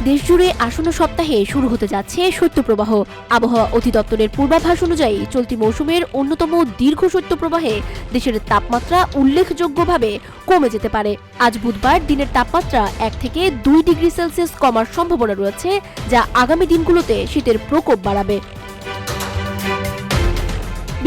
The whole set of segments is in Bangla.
দেশজুড়ে আসন্ন সপ্তাহে শুরু হতে যাচ্ছে শৈত্যপ্রবাহ। আবহাওয়া অধিদপ্তরের পূর্বাভাস অনুযায়ী চলতি মৌসুমের অন্যতম দীর্ঘ শৈত্যপ্রবাহে দেশের তাপমাত্রা উল্লেখযোগ্যভাবে কমে যেতে পারে। আজ বুধবার দিনের তাপমাত্রা 1 থেকে 2 ডিগ্রি সেলসিয়াস কমার সম্ভাবনা রয়েছে, যা আগামী দিনগুলোতে শীতের প্রকোপ বাড়াবে।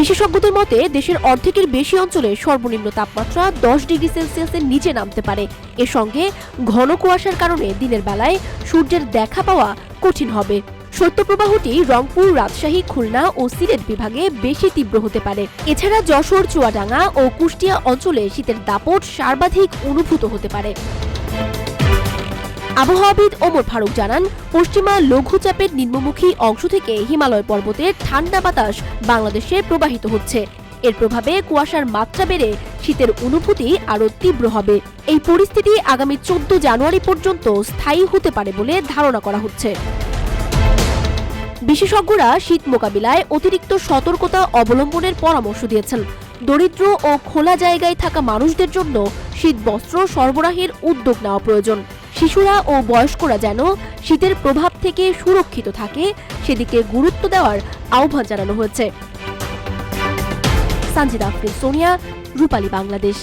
বিশেষজ্ঞদের মতে দেশের অর্ধেকের বেশি অঞ্চলে সর্বনিম্ন তাপমাত্রা 10 ডিগ্রি সেলসিয়াসের নিচে নামতে পারে। এর সঙ্গে ঘন কুয়াশার কারণে দিনের বেলায় সূর্যের দেখা পাওয়া কঠিন হবে। শৈত্যপ্রবাহটি রংপুর, রাজশাহী, খুলনা ও সিলেট বিভাগে বেশি তীব্র হতে পারে। এছাড়া যশোর, চুয়াডাঙ্গা ও কুষ্টিয়া অঞ্চলে শীতের দাপট সর্বাধিক অনুভূত হতে পারে। আবহাওয়াবিদ ওমর ফারুক জানান, পশ্চিমা লঘুচাপের নিম্নমুখী অংশ থেকে হিমালয় পর্বতের ঠান্ডা বাতাস বাংলাদেশে প্রবাহিত হচ্ছে। এর প্রভাবে কুয়াশার মাত্রা বেড়ে শীতের অনুভূতি আরও তীব্র হবে। এই পরিস্থিতি আগামী 14 জানুয়ারি পর্যন্ত স্থায়ী হতে পারে বলে ধারণা করা হচ্ছে। বিশেষজ্ঞরা শীত মোকাবিলায় অতিরিক্ত সতর্কতা অবলম্বনের পরামর্শ দিয়েছেন। দরিদ্র ও খোলা জায়গায় থাকা মানুষদের জন্য শীত বস্ত্র সরবরাহের উদ্যোগ নেওয়া প্রয়োজন। শিশুরা ও বয়স্করা যেন শীতের প্রভাব থেকে সুরক্ষিত থাকে সেদিকে গুরুত্ব দেওয়ার আহ্বান জানানো হয়েছে। সানজিদা আফরিন, সোনিয়া, রূপালী বাংলাদেশ।